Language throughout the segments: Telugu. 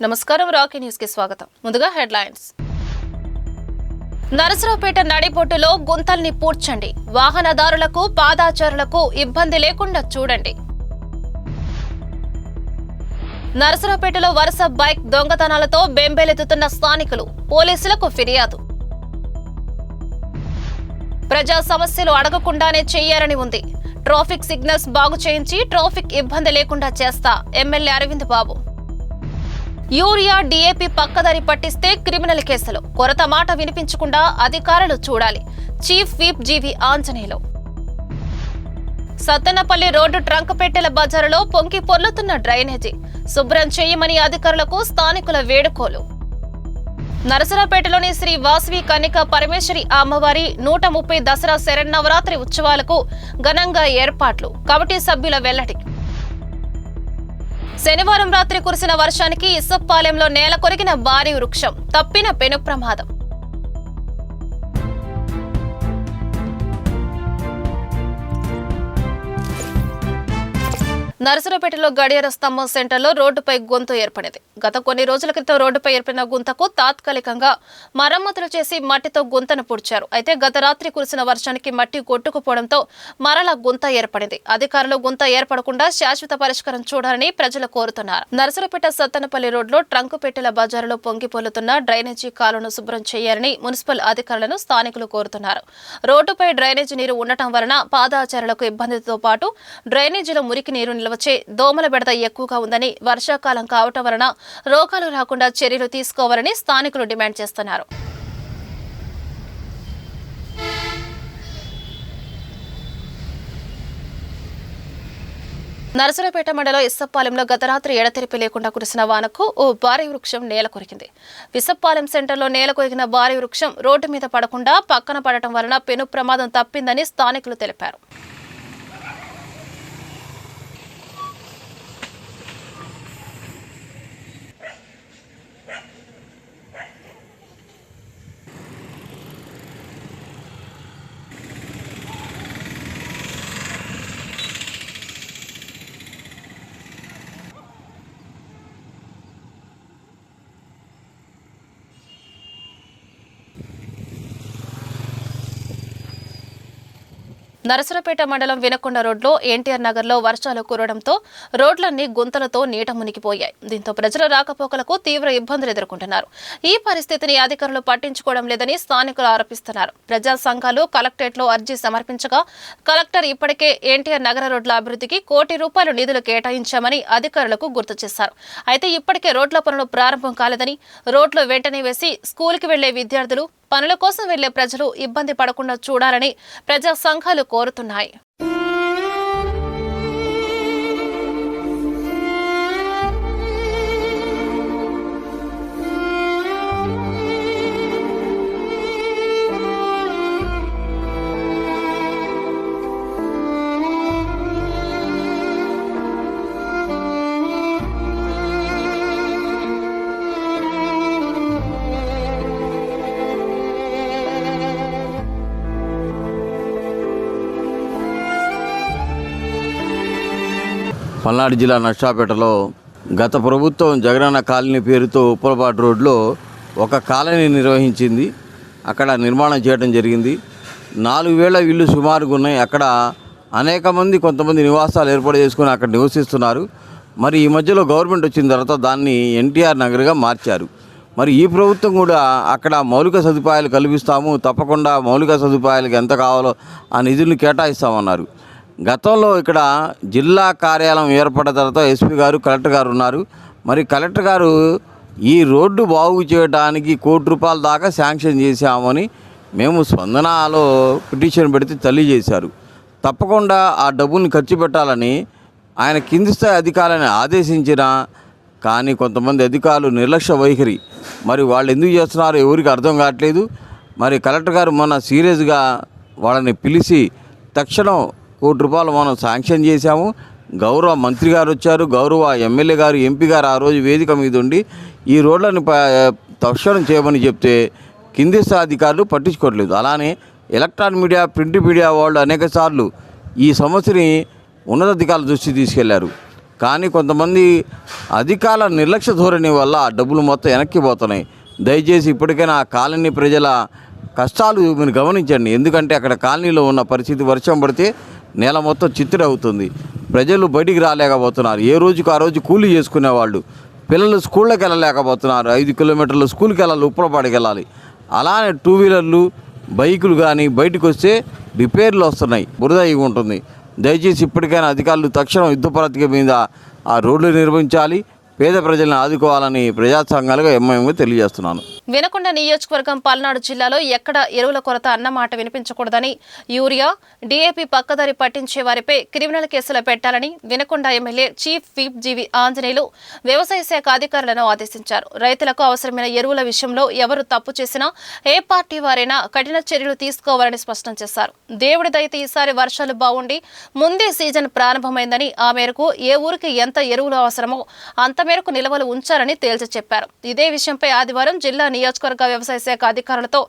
నమస్కారం రాకీ న్యూస్ కి స్వాగతం. ముందుగా హెడ్లైన్స్. నరసరావుపేట నడిబొడ్డులో గుంతల్ని పూడ్చండి. వాహనదారులకు పాదాచారులకు ఇబ్బంది లేకుండా చూడండి. నరసరావుపేటలో వరుస బైక్ దొంగతనాలతో బెంబేలెత్తుతున్న స్థానికులు, పోలీసులకు ఫిర్యాదు. ప్రజా సమస్యలు అడగకుండానే చెయ్యాలని ఉంది. ట్రాఫిక్ సిగ్నల్స్ బాగు చేయించి ట్రాఫిక్ ఇబ్బంది లేకుండా చేస్తా ఎమ్మెల్యే అరవింద్ బాబు. యూరియా డీఏపీ పక్కదారి పట్టిస్తే క్రిమినల్ కేసులు. కొరత మాట వినిపించకుండా అధికారులు చూడాలి. చీఫ్ విప్ జీవి ఆంజనేయులు. సత్తెనపల్లి రోడ్డు ట్రంక్పెట్టెల బజారులో పొంగి పొర్లుతున్న డ్రైనేజీ శుభ్రం చేయమని అధికారులకు స్థానికుల వేడుకోలు. నరసరావుపేటలోని శ్రీ వాసవి కన్యక పరమేశ్వరి అమ్మవారి 130 దసరా శరన్నవరాత్రి ఉత్సవాలకు ఘనంగా ఏర్పాట్లు. కమిటీ సభ్యుల వెల్లడి. శనివారం రాత్రి కురిసిన వర్షానికి ఇసప్పాలెంలో నేల కొరిగిన భారీ వృక్షం, తప్పిన పెను ప్రమాదం. నరసరావుపేటలో గడియార స్తంభం సెంటర్లో రోడ్డుపై గుంత ఏర్పడింది. గత కొన్ని రోజుల క్రితం రోడ్డుపై ఏర్పడిన గుంతకు తాత్కాలికంగా మరమ్మతులు చేసి మట్టితో గుంతను పూడ్చారు. అయితే గత రాత్రి కురిసిన వర్షానికి మట్టి కొట్టుకుపోవడంతో మరలా గుంత ఏర్పడింది. అధికారులు గుంత ఏర్పడకుండా శాశ్వత పరిష్కారం చూడాలని ప్రజలు కోరుతున్నారు. నరసరావుపేట సత్తెనపల్లి రోడ్లో ట్రంక్పెట్టెల బజారులో పొంగి పొర్లుతున్న డ్రైనేజీ కాలువను శుభ్రం చేయాలని మున్సిపల్ అధికారులను స్థానికులు కోరుతున్నారు. రోడ్డుపై డ్రైనేజీ నీరు ఉండటం వలన పాదాచారులకు ఇబ్బందితో పాటు డ్రైనేజీలో మురికి నీరు వచ్చే దోమల బెడద ఎక్కువగా ఉందని, వర్షాకాలం కావటం వలన రోగాలు రాకుండా చర్యలు తీసుకోవాలని స్థానికులు డిమాండ్ చేస్తున్నారు. నరసరావుపేట మండలం ఇసప్పాలెంలో గత రాత్రి ఎడతెరిపి లేకుండా కురిసిన వానకు ఓ భారీ వృక్షం నేల కొరికింది. ఇసప్పాలెం సెంటర్లో నేల కొరిగిన భారీ వృక్షం రోడ్డు మీద పడకుండా పక్కన పడటం వలన పెను ప్రమాదం తప్పిందని స్థానికులు తెలిపారు. నరసరావుపేట మండలం వినకొండ రోడ్లో ఎన్టీఆర్ నగర్లో వర్షాలు కురవడంతో రోడ్లన్నీ గుంతలతో నీట మునిగిపోయాయి. దీంతో ప్రజల రాకపోకలకు తీవ్ర ఇబ్బందులు ఎదుర్కొంటున్నారు. ఈ పరిస్థితిని అధికారులు పట్టించుకోవడం లేదని స్థానికులు ఆరోపిస్తున్నారు. ప్రజా సంఘాలు కలెక్టరేట్లో అర్జీ సమర్పించగా కలెక్టర్ ఇప్పటికే ఎన్టీఆర్ నగర రోడ్ల అభివృద్ధికి ₹1 కోటి నిధులు కేటాయించామని అధికారులకు గుర్తు చేశారు. అయితే ఇప్పటికే రోడ్ల పనులు ప్రారంభం కాలేదని, రోడ్లు వెంటనే వేసి స్కూల్కి వెళ్లే విద్యార్థులు, పనుల కోసం వెళ్లే ప్రజలు ఇబ్బంది పడకుండా చూడాలని ప్రజా సంఘాలు కోరుతున్నాయి. పల్నాడు జిల్లా నర్సాపేటలో గత ప్రభుత్వం జగనన్న కాలనీ పేరుతో ఉప్పలపాటు రోడ్లో ఒక కాలనీ నిర్వహించింది. అక్కడ నిర్మాణం చేయడం జరిగింది. 4,000 ఇళ్ళు సుమారుగా ఉన్నాయి. అక్కడ అనేక మంది కొంతమంది నివాసాలు ఏర్పాటు చేసుకుని అక్కడ నివసిస్తున్నారు. మరి ఈ మధ్యలో గవర్నమెంట్ వచ్చిన తర్వాత దాన్ని ఎన్టీఆర్ నగర్గా మార్చారు. మరి ఈ ప్రభుత్వం కూడా అక్కడ మౌలిక సదుపాయాలు కల్పిస్తాము, తప్పకుండా మౌలిక సదుపాయాలకు ఎంత కావాలో ఆ నిధులను కేటాయిస్తామన్నారు. గతంలో ఇక్కడ జిల్లా కార్యాలయం ఏర్పడిన తర్వాత ఎస్పీ గారు, కలెక్టర్ గారు ఉన్నారు. మరి కలెక్టర్ గారు ఈ రోడ్డు బాగు చేయడానికి ₹1 కోటి దాకా శాంక్షన్ చేశామని మేము స్పందనలో పిటిషన్ పెడితే తెలియజేశారు. తప్పకుండా ఆ డబ్బుల్ని ఖర్చు పెట్టాలని ఆయన కింది స్థాయి అధికారులను ఆదేశించినా కానీ కొంతమంది అధికారులు నిర్లక్ష్య వైఖరి, మరి వాళ్ళు ఎందుకు చేస్తున్నారో ఎవరికి అర్థం కావట్లేదు. మరి కలెక్టర్ గారు మొన్న సీరియస్గా వాళ్ళని పిలిచి తక్షణం ₹1 కోటి మనం శాంక్షన్ చేశాము. గౌరవ మంత్రి గారు వచ్చారు, గౌరవ ఎమ్మెల్యే గారు, ఎంపీ గారు ఆ రోజు వేదిక మీద ఉండి ఈ రోడ్లను తక్షణం చేయమని చెప్తే కింది స్థాయి అధికారులు పట్టించుకోవట్లేదు. అలానే ఎలక్ట్రానిక్ మీడియా, ప్రింట్ మీడియా వాళ్ళు అనేక సార్లు ఈ సమస్యని ఉన్నతాధికారుల దృష్టికి తీసుకెళ్లారు. కానీ కొంతమంది అధికారుల నిర్లక్ష్య ధోరణి వల్ల ఆ డబ్బులు మొత్తం వెనక్కి పోతున్నాయి. దయచేసి ఇప్పటికైనా ఆ కాలనీ ప్రజల కష్టాలు మీరు గమనించండి. ఎందుకంటే అక్కడ కాలనీలో ఉన్న పరిస్థితి వర్షం పడితే నేల మొత్తం చిత్తుడవుతుంది. ప్రజలు బయటికి రాలేకపోతున్నారు. ఏ రోజుకు ఆ రోజు కూలీ చేసుకునేవాళ్ళు, పిల్లలు స్కూళ్ళకి వెళ్ళలేకపోతున్నారు. 5 కిలోమీటర్లు స్కూల్కి వెళ్ళాలి, ఉప్పలపాడికి వెళ్ళాలి. అలానే 2 వీలర్లు బైకులు కానీ బయటకు వస్తే రిపేర్లు వస్తున్నాయి, బురద ఇవి ఉంటుంది. దయచేసి ఇప్పటికైనా అధికారులు తక్షణం యుద్ధప్రతిక మీద ఆ రోడ్లు నిర్మించాలి, పేద ప్రజలను ఆదుకోవాలని ప్రజా సంఘాలుగా ఎంఐఎంగా తెలియజేస్తున్నాను. వినకొండ నియోజకవర్గం పల్నాడు జిల్లాలో ఎక్కడ ఎరువుల కొరత అన్నమాట వినిపించకూడదని, యూరియా, డీఏపీ పక్కదారి పట్టించే వారిపై క్రిమినల్ కేసులు పెట్టాలని వినకొండ ఎమ్మెల్యే చీఫ్ విప్ జీవి ఆంజనేయులు వ్యవసాయ శాఖ అధికారులను ఆదేశించారు. రైతులకు అవసరమైన ఎరువుల విషయంలో ఎవరు తప్పు చేసినా ఏ పార్టీ వారైనా కఠిన చర్యలు తీసుకోవాలని స్పష్టం చేశారు. దేవుడి దయతో ఈసారి వర్షాలు బాగుండి ముందే సీజన్ ప్రారంభమైందని, ఆ మేరకు ఏ ఊరికి ఎంత ఎరువులు అవసరమో అంత మేరకు నిల్వలు ఉంచారని తేల్చి చెప్పారు. ఇదే విషయంపై ఆదివారం జిల్లా నియోజకవర్గ వ్యవసాయ శాఖ అధికారులతో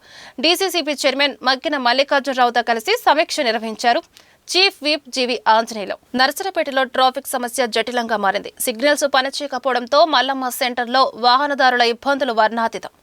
డీసీసీబీ చైర్మన్ మక్కిన మల్లికార్జునరావుతో కలిసి సమీక్ష నిర్వహించారు చీఫ్ విప్ జీవి ఆంజనేయులు. నర్సరావుపేటలో ట్రాఫిక్ సమస్య జటిలంగా మారింది. సిగ్నల్స్ పనిచేయకపోవడంతో మల్లమ్మ సెంటర్లో వాహనదారుల ఇబ్బందులు వర్ణాతీతం.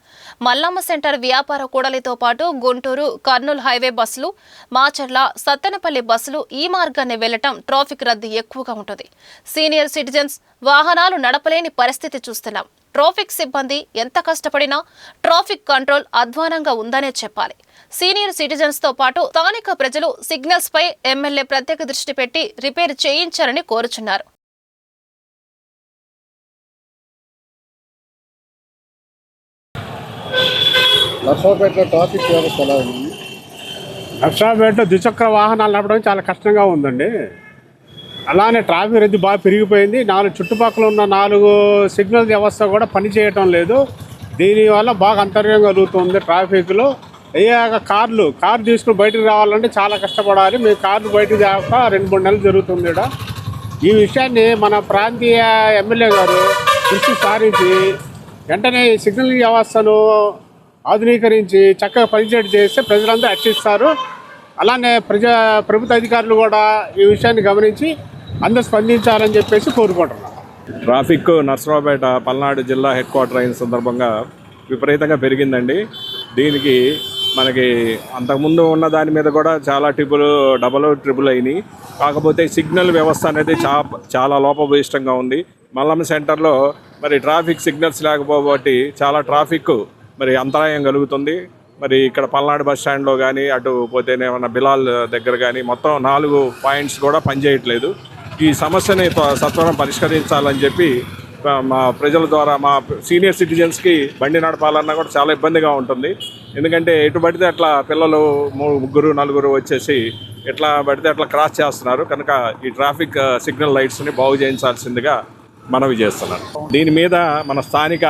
మల్లమ్మ సెంటర్ వ్యాపార కూడలితో పాటు గుంటూరు, కర్నూలు హైవే బస్సులు, మాచర్ల, సత్తెనపల్లి బస్సులు ఈ మార్గాన్ని వెళ్లటం ట్రాఫిక్ రద్దీ ఎక్కువగా ఉంటుంది. సీనియర్ సిటిజన్స్ వాహనాలు నడపలేని పరిస్థితి చూస్తున్నాం. ట్రాఫిక్ సిబ్బంది ఎంత కష్టపడినా ట్రాఫిక్ కంట్రోల్ అధ్వానంగా ఉందనే చెప్పాలి. సీనియర్ సిటిజన్స్ తో పాటు స్థానిక ప్రజలు సిగ్నల్స్ పై ఎమ్మెల్యే ప్రత్యేక దృష్టి పెట్టి రిపేర్ చేయించారని కోరుచున్నారు. నర్సరావుపేటలో ట్రాఫిక్ వ్యవస్థ ఎలా ఉంది? నర్సరావుపేటలో ద్విచక్ర వాహనాలు నడపడం చాలా కష్టంగా ఉందండి. అలానే ట్రాఫిక్ రద్దీ బాగా పెరిగిపోయింది. చుట్టుపక్కల ఉన్న 4 సిగ్నల్ వ్యవస్థ కూడా పనిచేయటం లేదు. దీనివల్ల బాగా అంతర్యం కలుగుతుంది ట్రాఫిక్లో. అయ్యాక కారు తీసుకుని బయటకు రావాలంటే చాలా కష్టపడాలి. మేము కార్లు బయటకు రాక 2-3 నెలలు జరుగుతుంది ఇక్కడ. ఈ విషయాన్ని మన ప్రాంతీయ ఎమ్మెల్యే గారు దృష్టి సారించి వెంటనే సిగ్నల్ వ్యవస్థను ఆధునీకరించి చక్కగా పనిచేయడం చేస్తే ప్రజలందరూ హర్షిస్తారు. అలానే ప్రభుత్వ అధికారులు కూడా ఈ విషయాన్ని గమనించి అందరూ స్పందించాలని చెప్పేసి కోరుకుంటున్నాం. ట్రాఫిక్ నర్సరావుపేట పల్నాడు జిల్లా హెడ్ క్వార్టర్ అయిన సందర్భంగా విపరీతంగా పెరిగిందండి. దీనికి మనకి అంతకుముందు ఉన్న దాని మీద కూడా చాలా డబల్ ట్రిపుల్ అయినాయి. కాకపోతే సిగ్నల్ వ్యవస్థ అనేది చాలా లోపభూయిష్టంగా ఉంది. మల్లమ్మ సెంటర్లో మరి ట్రాఫిక్ సిగ్నల్స్ లేకపోబట్టి చాలా ట్రాఫిక్ మరి అంతరాయం కలుగుతుంది. మరి ఇక్కడ పల్నాడు బస్ స్టాండ్లో కానీ అటు పోతేనే ఉన్న బిలాల్ దగ్గర కానీ మొత్తం 4 పాయింట్స్ కూడా పనిచేయట్లేదు. ఈ సమస్యని సత్వరం పరిష్కరించాలని చెప్పి మా ప్రజల ద్వారా మా సీనియర్ సిటిజన్స్కి బండి నడపాలన్నా కూడా చాలా ఇబ్బందిగా ఉంటుంది. ఎందుకంటే ఎటు పడితే అట్లా పిల్లలు 3-4 వచ్చేసి ఎట్లా పడితే అట్లా క్రాస్ చేస్తున్నారు. కనుక ఈ ట్రాఫిక్ సిగ్నల్ లైట్స్ని బాగు చేయించాల్సిందిగా మనవి చేస్తున్నాను. దీని మీద మన స్థానిక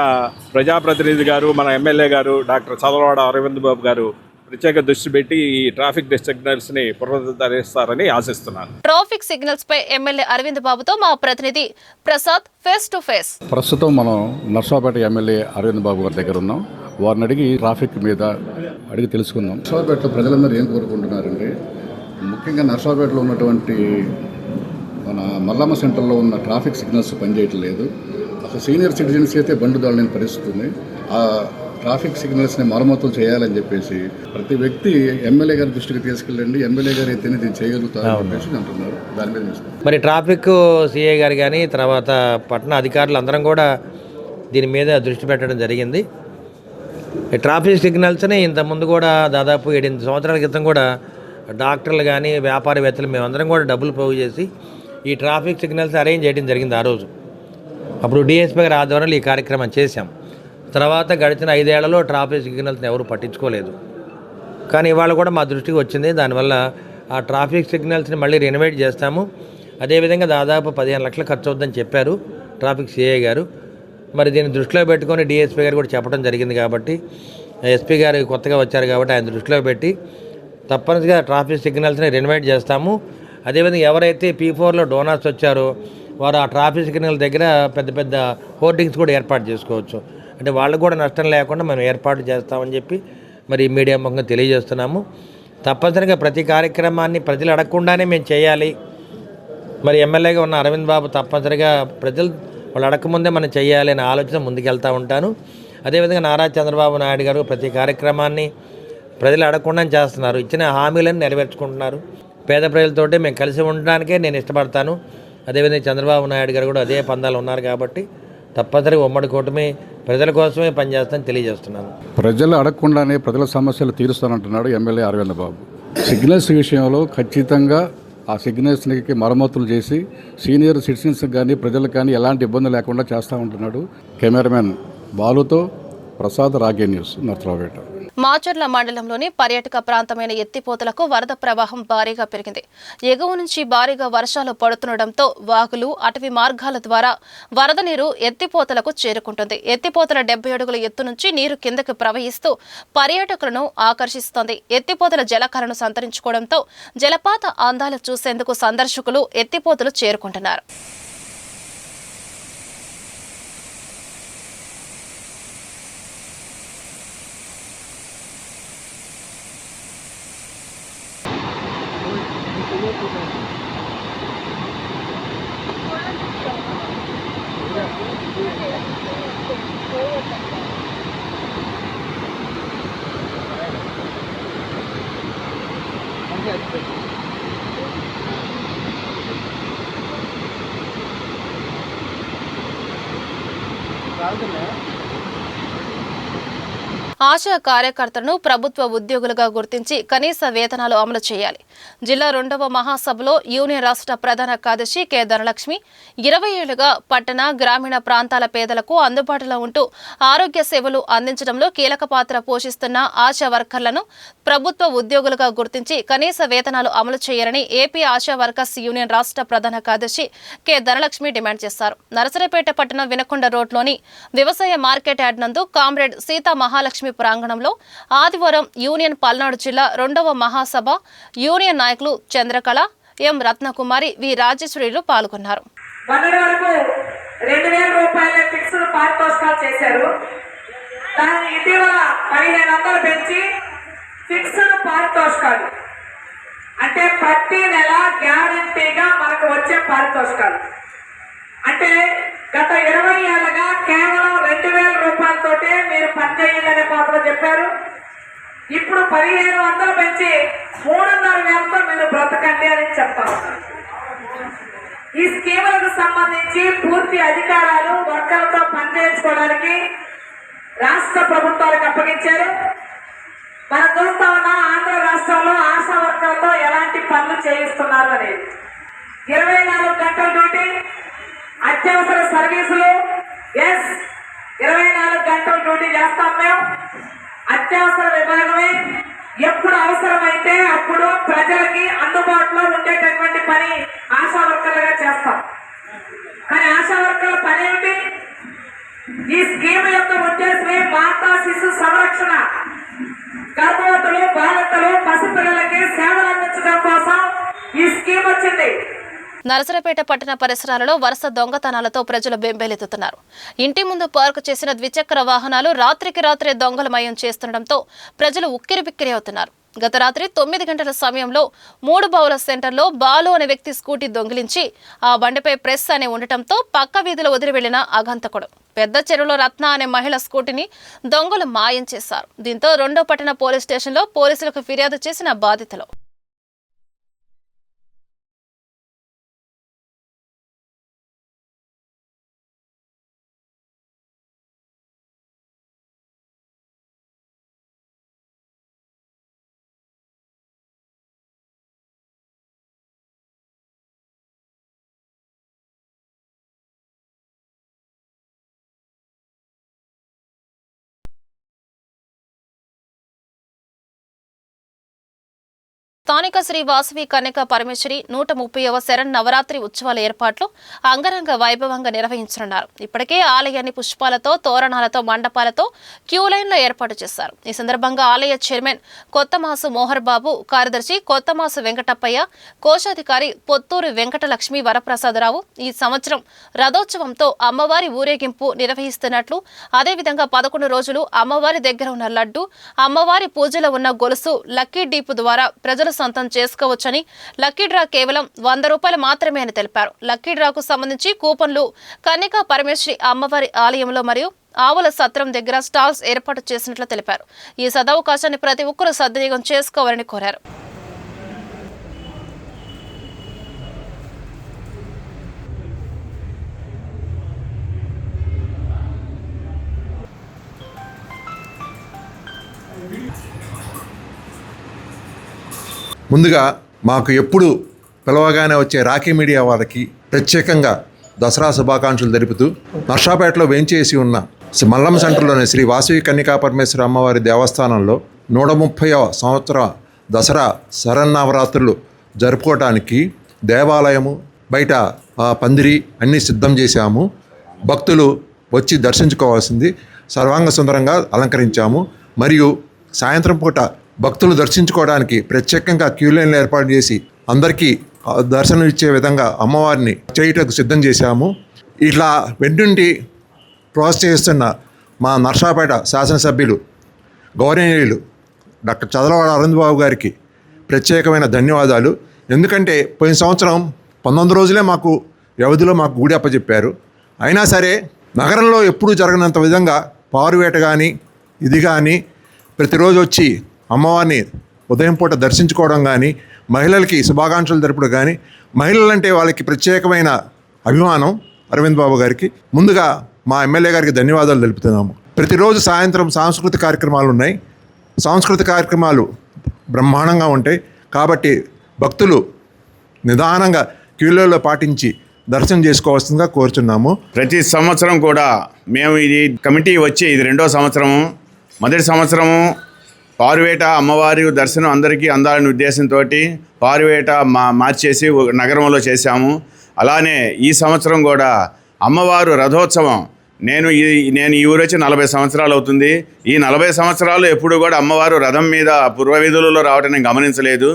ప్రజాప్రతినిధి గారు, మన ఎమ్మెల్యే గారు డాక్టర్ చదలవాడ అరవింద్ బాబు గారు ప్రత్యేక దృష్టి పెట్టి ఈ ట్రాఫిక్ సిగ్నల్స్ ని పునరుద్ధరిస్తారని ఆశిస్తున్నాను. ట్రాఫిక్ సిగ్నల్స్ పై ఎమ్మెల్యే అరవింద్ బాబుతో మా ప్రతినిధి ప్రసాద్ ఫేస్ టు ఫేస్. ప్రస్తుతం మనం నర్సరావుపేట ఎమ్మెల్యే అరవింద్ బాబు గారి దగ్గర ఉన్నాం. వారిని అడిగి ట్రాఫిక్ మీద అడిగి తెలుసుకుందాం. నర్సరావుపేటలో ప్రజలందరూ ఏం కోరుకుంటున్నారంటే, ముఖ్యంగా నర్సరావుపేటలో ఉన్నటువంటి మన మల్లమ్మ సెంటర్లో ఉన్న ట్రాఫిక్ సిగ్నల్స్ పనిచేయట్లేదు. అసలు సీనియర్ సిటిజన్స్ అయితే బండి దొరలేని పరిస్థితి ఉంది. ఆ ట్రాఫిక్ సిగ్నల్స్ని మరమ్మతులు చేయాలని చెప్పేసి ప్రతి వ్యక్తి ఎమ్మెల్యే గారి దృష్టికి తీసుకెళ్ళండి, ఎమ్మెల్యే గారు అయితే దీన్ని చేయగలుగుతారని చెప్పేసి అంటున్నారు. దాని మీద మరి ట్రాఫిక్ సిఐ గారు కానీ తర్వాత పట్టణ అధికారులు అందరం కూడా దీని మీద దృష్టి పెట్టడం జరిగింది. ఈ ట్రాఫిక్ సిగ్నల్స్ని ఇంతకుముందు కూడా దాదాపు 7-8 సంవత్సరాల క్రితం కూడా డాక్టర్లు కానీ వ్యాపారవేత్తలు మేమందరం కూడా డబ్బులు పోగు చేసి ఈ ట్రాఫిక్ సిగ్నల్స్ అరేంజ్ చేయడం జరిగింది. ఆ రోజు అప్పుడు డిఎస్పీ గారి ఆధ్వర్యంలో ఈ కార్యక్రమం చేశాం. తర్వాత గడిచిన 5 ఏళ్లలో ట్రాఫిక్ సిగ్నల్స్ని ఎవరు పట్టించుకోలేదు. కానీ ఇవాళ కూడా మా దృష్టికి వచ్చింది. దానివల్ల ఆ ట్రాఫిక్ సిగ్నల్స్ని మళ్ళీ రెనోవేట్ చేస్తాము. అదేవిధంగా దాదాపు 15 లక్షలు ఖర్చు అవుతుందని చెప్పారు ట్రాఫిక్ సిఐ గారు. మరి దీన్ని దృష్టిలో పెట్టుకొని డిఎస్పీ గారు కూడా చెప్పడం జరిగింది. కాబట్టి ఎస్పీ గారు కొత్తగా వచ్చారు కాబట్టి ఆయన దృష్టిలో పెట్టి తప్పనిసరిగా ట్రాఫిక్ సిగ్నల్స్ని రెనోవేట్ చేస్తాము. అదేవిధంగా ఎవరైతే P4లో డోనర్స్ వచ్చారో వారు ఆ ట్రాఫిక్ సిగ్నల్ దగ్గర పెద్ద పెద్ద హోర్డింగ్స్ కూడా ఏర్పాటు చేసుకోవచ్చు. అంటే వాళ్ళకు కూడా నష్టం లేకుండా మనం ఏర్పాటు చేస్తామని చెప్పి మరి మీడియా ముఖంగా తెలియజేస్తున్నాము. తప్పనిసరిగా ప్రతి కార్యక్రమాన్ని ప్రజలు అడగకుండానే మేము చేయాలి, మరి ఎమ్మెల్యేగా ఉన్న అరవింద్ బాబు తప్పనిసరిగా ప్రజలు వాళ్ళు అడగకముందే మనం చేయాలి అనే ఆలోచన ముందుకెళ్తూ ఉంటాను. అదేవిధంగా నారా చంద్రబాబు నాయుడు గారు ప్రతి కార్యక్రమాన్ని ప్రజలు అడగకుండా చేస్తున్నారు. ఇచ్చిన హామీలను నెరవేర్చుకుంటున్నారు. పేద ప్రజలతోటి మేము కలిసి ఉండడానికే నేను ఇష్టపడతాను. అదేవిధంగా చంద్రబాబు నాయుడు గారు కూడా అదే పందాలు ఉన్నారు కాబట్టి తప్పనిసరిగా ఉమ్మడి కూటమి ప్రజల కోసమే పనిచేస్తానని తెలియజేస్తున్నాను. ప్రజలు అడగకుండానే ప్రజల సమస్యలు తీరుస్తానంటున్నాడు ఎమ్మెల్యే అరవింద్ బాబు. సిగ్నల్స్ విషయంలో ఖచ్చితంగా ఆ సిగ్నల్స్కి మరమ్మతులు చేసి సీనియర్ సిటిజన్స్కి కానీ ప్రజలకు కానీ ఎలాంటి ఇబ్బంది లేకుండా చేస్తూ ఉంటున్నాడు. కెమెరామెన్ బాలుతో ప్రసాద్, రాగే న్యూస్, నర్సరావుపేట. మాచర్ల మండలంలోని పర్యాటక ప్రాంతమైన ఎత్తిపోతలకు వరద ప్రవాహం భారీగా పెరిగింది. ఎగువ నుంచి భారీగా వర్షాలు పడుతుండటంతో వాగులు, అటవీ మార్గాల ద్వారా వరద నీరు ఎత్తిపోతలకు చేరుకుంటుంది. ఎత్తిపోతల 70 అడుగుల ఎత్తు నుంచి నీరు కిందకు ప్రవహిస్తూ పర్యాటకులను ఆకర్షిస్తోంది. ఎత్తిపోతల జలకళను సంతరించుకోవడంతో జలపాత అందాలు చూసేందుకు సందర్శకులు ఎత్తిపోతలు చేరుకుంటున్నారు. ఆశా కార్యకర్తలను ప్రభుత్వ ఉద్యోగులుగా గుర్తించి కనీస వేతనాలు అమలు చేయాలి. జిల్లా 2వ మహాసభలో యూనియన్ రాష్ట్ర ప్రధాన కార్యదర్శి కె ధనలక్ష్మి 20 ఏళ్లుగా పట్టణ, గ్రామీణ ప్రాంతాల పేదలకు అందుబాటులో ఉంటూ ఆరోగ్య సేవలు అందించడంలో కీలక పాత్ర పోషిస్తున్న ఆశా వర్కర్లను ప్రభుత్వ ఉద్యోగులుగా గుర్తించి కనీస వేతనాలు అమలు చేయాలని ఏపీ ఆశా వర్కర్స్ యూనియన్ రాష్ట్ర ప్రధాన కార్యదర్శి కె ధనలక్ష్మి డిమాండ్ చేశారు. నరసరావుపేట పట్టణం వినకొండ రోడ్లోని వ్యవసాయ మార్కెట్ యార్డ్ నందు కామ్రేడ్ సీతా మహాలక్ష్మి ప్రాంగణంలో ఆదివారం యూనియన్ పల్నాడు జిల్లా 2వ మహాసభ యూనియన్ నాయకులు చంద్రకళ, ఎం రత్నకుమారి, వి రాజేశ్వరిలు పాల్గొన్నారు. మొన్నటి వరకు 2000 రూపాయల ఫిక్స్డ్ పారితోషికాలు చేశారు. దాన్ని ఇటీవల 1500 పెంచి ఫిక్స్డ్ పారితోషికాలు అంటే ప్రతి నెల గ్యారంటీగా మనకు వచ్చే పారితోషికాలు అంటే గత 20 ఏళ్ళగా కేవలం 2000 రూపాయలతోటే మీరు పనిచేయండి అనే పాత్ర చెప్పారు. ఇప్పుడు 1500 పెంచి 3500తో మీరు బ్రతకండి అని చెప్తా ఉన్నారు. ఈ స్కీములకు సంబంధించి పూర్తి అధికారాలు వర్కర్లతో పనిచేయించుకోవడానికి రాష్ట్ర ప్రభుత్వాలకు అప్పగించారు. మనం చూస్తా ఉన్నాం ఆంధ్ర రాష్ట్రంలో ఆశా వర్కర్లతో ఎలాంటి పనులు చేయిస్తున్నారు అనేది. 24 గంటల డ్యూటీ, అత్యవసర సర్వీసులు, 24 గంటల డ్యూటీ చేస్తాం మేము. అత్యవసర విభాగమే ఎప్పుడు అవసరమైతే అప్పుడు ప్రజలకి అందుబాటులో ఉండేటటువంటి పని ఆశా వర్కర్లుగా చేస్తాం. కానీ ఆశా వర్కర్ల పని ఏమిటి? ఈ స్కీమ్ యొక్క ఉద్దేశమే మాతా శిశు సంరక్షణ, గర్భవతులు, బాలికలు, పసిపిల్లలకి సేవలు అందించడం కోసం ఈ స్కీమ్ వచ్చింది. నరసరావుపేట పట్టణ పరిసరాలలో వరుస దొంగతనాలతో ప్రజలు బెంబేలెత్తుతున్నారు. ఇంటి ముందు పార్కు చేసిన ద్విచక్ర వాహనాలు రాత్రికి రాత్రే దొంగలమయం చేస్తుండటంతో ప్రజలు ఉక్కిరిబిక్కిరి అవుతున్నారు. గత రాత్రి 9 గంటల సమయంలో 3 బావుల సెంటర్లో బాలు అనే వ్యక్తి స్కూటీ దొంగిలించి ఆ బండిపై ప్రెస్ అని ఉండటంతో పక్క వీధిలో వదిలి వెళ్లిన అగంతకుడు పెద్ద చెరువులో రత్న అనే మహిళ స్కూటీని దొంగలు మాయం చేశారు. దీంతో 2వ పట్టణ పోలీస్ స్టేషన్లో పోలీసులకు ఫిర్యాదు చేసిన బాధితులు స్థానిక శ్రీ వాసవి కన్యక పరమేశ్వరి 130వ శరణ్ నవరాత్రి ఉత్సవాల ఏర్పాట్లు అంగరంగ వైభవంగా నిర్వహించనున్నారు. ఇప్పటికే ఆలయాన్ని పుష్పాలతో, తోరణాలతో, మండపాలతో క్యూ లైన్లో ఏర్పాటు చేశారు. ఈ సందర్భంగా ఆలయ చైర్మన్ కొత్తమాసు మోహర్ బాబు, కార్యదర్శి కొత్తమాసు వెంకటప్పయ్య, కోశాధికారి పొత్తూరు వెంకటలక్ష్మి వరప్రసాదరావు ఈ సంవత్సరం రథోత్సవంతో అమ్మవారి ఊరేగింపు నిర్వహిస్తున్నట్లు, అదేవిధంగా 11 రోజులు అమ్మవారి దగ్గర ఉన్న లడ్డు, అమ్మవారి పూజలో ఉన్న గొలుసు, లక్కీ డీపు ద్వారా ప్రజలు సొంతం చేసుకోవచ్చని, లక్కీ డ్రా కేవలం 100 రూపాయలు మాత్రమే అని తెలిపారు. లక్కీ డ్రాకు సంబంధించి కూపన్లు కన్నికా పరమేశ్వరి అమ్మవారి ఆలయంలో మరియు ఆవుల సత్రం దగ్గర స్టాల్స్ ఏర్పాటు చేసినట్లు తెలిపారు. ఈ సదవకాశాన్ని ప్రతి ఒక్కరూ సద్వినియోగం చేసుకోవాలని కోరారు. ముందుగా మాకు ఎప్పుడు పిలవగానే వచ్చే రాఖీ మీడియా వారికి ప్రత్యేకంగా దసరా శుభాకాంక్షలు తెలుపుతూ నర్సాపేటలో వేంచేసి ఉన్న మల్లం సెంటర్లోని శ్రీ వాసవి కన్నికా పరమేశ్వరి అమ్మవారి దేవస్థానంలో 130వ సంవత్సర దసరా శరన్నవరాత్రులు జరుపుకోవటానికి దేవాలయము బయట పందిరి అన్నీ సిద్ధం చేశాము. భక్తులు వచ్చి దర్శించుకోవాల్సింది సర్వాంగ సుందరంగా అలంకరించాము. మరియు సాయంత్రం పూట భక్తులు దర్శించుకోవడానికి ప్రత్యేకంగా క్యూ లైన్లు ఏర్పాటు చేసి అందరికీ దర్శనం ఇచ్చే విధంగా అమ్మవారిని చేయటకు సిద్ధం చేశాము. ఇట్లా వెన్నుండి ప్రోత్సహిస్తున్న మా నర్సాపేట శాసనసభ్యులు గౌరవనీయులు డాక్టర్ చదలవాడ అరవింద్ బాబు గారికి ప్రత్యేకమైన ధన్యవాదాలు. ఎందుకంటే పోయిన సంవత్సరం 19 రోజులే మాకు వ్యవధిలో మాకు గుడి అప్పచెప్పారు. అయినా సరే నగరంలో ఎప్పుడూ జరగనంత విధంగా పారువేట కానీ ఇది కానీ ప్రతిరోజు వచ్చి అమ్మవారిని ఉదయం పూట దర్శించుకోవడం కానీ, మహిళలకి శుభాకాంక్షలు జరపడం కానీ, మహిళలంటే వాళ్ళకి ప్రత్యేకమైన అభిమానం అరవింద్ బాబు గారికి. ముందుగా మా ఎమ్మెల్యే గారికి ధన్యవాదాలు తెలుపుతున్నాము. ప్రతిరోజు సాయంత్రం సాంస్కృతిక కార్యక్రమాలు ఉన్నాయి. సాంస్కృతిక కార్యక్రమాలు బ్రహ్మాండంగా ఉంటాయి. కాబట్టి భక్తులు నిదానంగా క్యూలలో పాటించి దర్శనం చేసుకోవాల్సిందిగా కోరుచున్నాము. ప్రతి సంవత్సరం కూడా మేము ఇది కమిటీ వచ్చి ఇది 2వ సంవత్సరము. మొదటి సంవత్సరము పారువేట అమ్మవారి దర్శనం అందరికీ అందాలనే ఉద్దేశంతో పారువేట మార్చేసి నగరంలో చేశాము. అలానే ఈ సంవత్సరం కూడా అమ్మవారు రథోత్సవం నేను ఈ ఊరు వచ్చి 40 సంవత్సరాలు అవుతుంది. ఈ 40 సంవత్సరాలు ఎప్పుడు కూడా అమ్మవారు రథం మీద పూర్వవిధులలో రావటం నేను గమనించలేదు.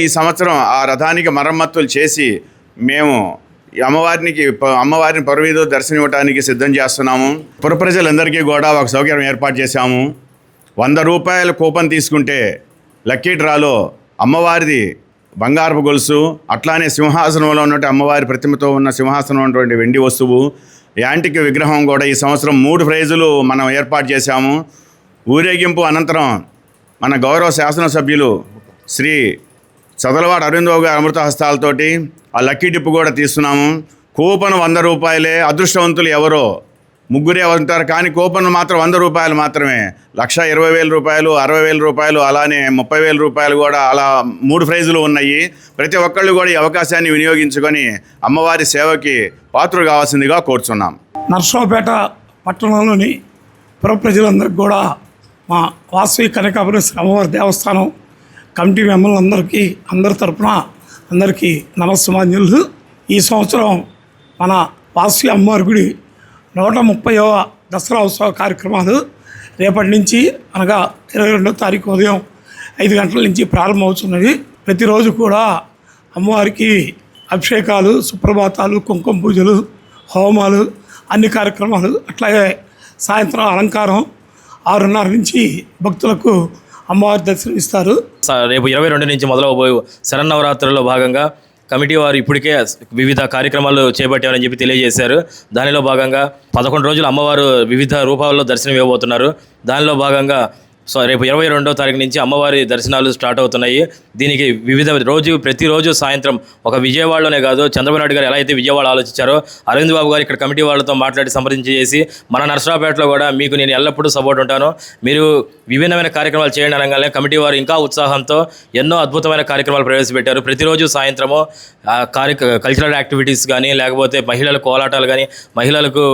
ఈ సంవత్సరం ఆ రథానికి మరమ్మతులు చేసి మేము అమ్మవారిని పూర్వవిధులు దర్శనం ఇవ్వడానికి సిద్ధం చేస్తున్నాము. పుర ప్రజలందరికీ కూడా ఒక సౌకర్యం ఏర్పాటు చేశాము. 100 రూపాయల కూపన్ తీసుకుంటే లక్కీ డ్రాలో అమ్మవారిది బంగారపు గొలుసు, అట్లానే సింహాసనంలో ఉన్నటువంటి అమ్మవారి ప్రతిమతో ఉన్న సింహాసనం ఉన్నటువంటి వెండి వస్తువు, యాంటిక్ విగ్రహం కూడా ఈ సంవత్సరం 3 ప్రైజులు మనం ఏర్పాటు చేశాము. ఊరేగింపు అనంతరం మన గౌరవ శాసనసభ్యులు శ్రీ చదలవాడ అరవింద్ బాబు గారి అమృత హస్తాలతోటి ఆ లక్కీ డిప్ కూడా తీస్తున్నాము. కూపన్ 100 రూపాయలే. అదృష్టవంతులు ఎవరో ముగ్గురే ఉంటారు, కానీ కూపన్ మాత్రం 100 రూపాయలు మాత్రమే. 1,20,000 రూపాయలు, 60,000 రూపాయలు, అలానే 30,000 రూపాయలు కూడా అలా 3 ప్రైజులు ఉన్నాయి. ప్రతి ఒక్కళ్ళు కూడా ఈ అవకాశాన్ని వినియోగించుకొని అమ్మవారి సేవకి పాత్రలు కావాల్సిందిగా కోరుచున్నాం. నర్సాపేట పట్టణంలోని పుర ప్రజలందరికీ కూడా మా వాసవి కన్నికా పరమేశ్వరి అమ్మవారి దేవస్థానం కమిటీ మెంబర్లందరికీ అందరి తరపున అందరికీ నమస్సుమాంజలు. ఈ సంవత్సరం మన వాసవి అమ్మవారి గుడి 130వ దసరా ఉత్సవ కార్యక్రమాలు రేపటి నుంచి అనగా 22వ తారీఖు ఉదయం 5 గంటల నుంచి ప్రారంభమవుతున్నది. ప్రతిరోజు కూడా అమ్మవారికి అభిషేకాలు, సుప్రభాతాలు, కుంకుమ పూజలు, హోమాలు, అన్ని కార్యక్రమాలు, అట్లాగే సాయంత్రం అలంకారం 6:30 నుంచి భక్తులకు అమ్మవారి దర్శనం ఇస్తారు. రేపు 22 నుంచి మొదలవబోయే శరన్నవరాత్రుల్లో భాగంగా కమిటీ వారు ఇప్పటికే వివిధ కార్యక్రమాలు చేపట్టామని చెప్పి తెలియజేశారు. దానిలో భాగంగా 11 రోజులు అమ్మవారు వివిధ రూపాల్లో దర్శనం ఇవ్వబోతున్నారు. దానిలో భాగంగా రేపు 22వ తారీఖు నుంచి అమ్మవారి దర్శనాలు స్టార్ట్ అవుతున్నాయి. దీనికి ప్రతిరోజు సాయంత్రం ఒక విజయవాడలోనే కాదు, చంద్రబాబు నాయుడు గారు ఎలా అయితే విజయవాడ ఆలోచించారో అరవింద్ బాబు గారు ఇక్కడ కమిటీ వాళ్ళతో మాట్లాడి సంప్రదించి మన నర్సాపేటలో కూడా మీకు నేను ఎల్లప్పుడూ సపోర్ట్ ఉంటాను, మీరు విభిన్నమైన కార్యక్రమాలు చేయండి అనగానే కమిటీ వారు ఇంకా ఉత్సాహంతో ఎన్నో అద్భుతమైన కార్యక్రమాలు ప్రవేశపెట్టారు. ప్రతిరోజు సాయంత్రము కల్చరల్ యాక్టివిటీస్ కానీ, లేకపోతే మహిళల కోలాటాలు కానీ, మహిళలకు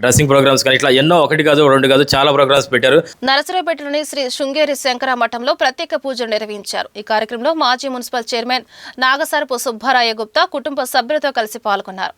డ్రెస్సింగ్ ప్రోగ్రామ్స్ కానీ, ఇట్లా ఎన్నో 1 కాదు 2 కాదు చాలా ప్రోగ్రామ్స్ పెట్టారు. నరసరావుపేటలోని శ్రీ శృంగేరి శంకర మఠంలో ప్రత్యేక పూజలు నిర్వహించారు. ఈ కార్యక్రమంలో మాజీ మున్సిపల్ చైర్మన్ నాగసరపు సుబ్బారాయ గుప్తా కుటుంబ సభ్యులతో కలిసి పాల్గొన్నారు.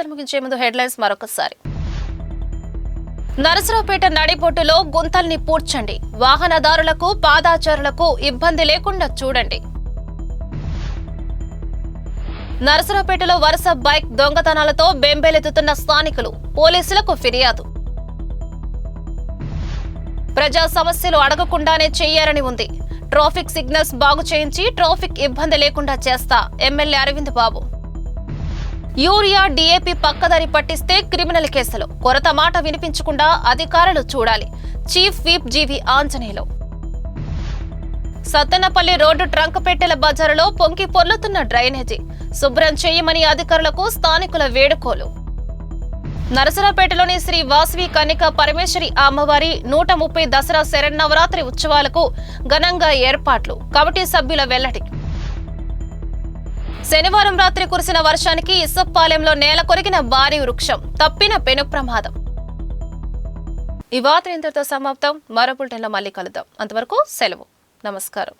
వార్తలు ముగించే ముందు హెడ్లైన్స్ మరొకసారి. నరసరావుపేట నడిబొడ్డులో గుంతల్ని పూడ్చండి. వాహనదారులకు పాదాచారులకు ఇబ్బంది లేకుండా చూడండి. నరసరావుపేటలో వరుస బైక్ దొంగతనాలతో బెంబేలెత్తుతున్న స్థానికులు, పోలీసులకు ఫిర్యాదు. ప్రజా సమస్యలు అడగకుండానే చెయ్యాలని ఉంది. ట్రాఫిక్ సిగ్నల్స్ బాగు చేయించి ట్రాఫిక్ ఇబ్బంది లేకుండా చేస్తా ఎమ్మెల్యే అరవింద్ బాబు. యూరియా డీఏపీ పక్కదారి పట్టిస్తే క్రిమినల్ కేసులు. కొరత మాట వినిపించకుండా అధికారులు చూడాలి. చీఫ్ విప్ జీవి ఆంజనేయులు. సత్తెనపల్లి రోడ్డు ట్రంక్పెట్టెల బజారులో పొంగి పొర్లుతున్న డ్రైనేజీ శుభ్రం చేయమని అధికారులకు స్థానికుల వేడుకోలు. నరసరావుపేటలోని శ్రీ వాసవి కన్యక పరమేశ్వరి అమ్మవారి 130 దసరా శరన్నవరాత్రి ఉత్సవాలకు ఘనంగా ఏర్పాట్లు. కమిటీ సభ్యుల వెల్లడి. శనివారం రాత్రి కురిసిన వర్షానికి ఇసప్పాలెంలో నేల కొరిగిన భారీ వృక్షం, తప్పిన పెను ప్రమాదం. ఈ వార్త ఇంతటితో సమాప్తం. మరో బులెటిన్లో మళ్ళీ కలుద్దాం. అంతవరకు సెలవు. నమస్కారం.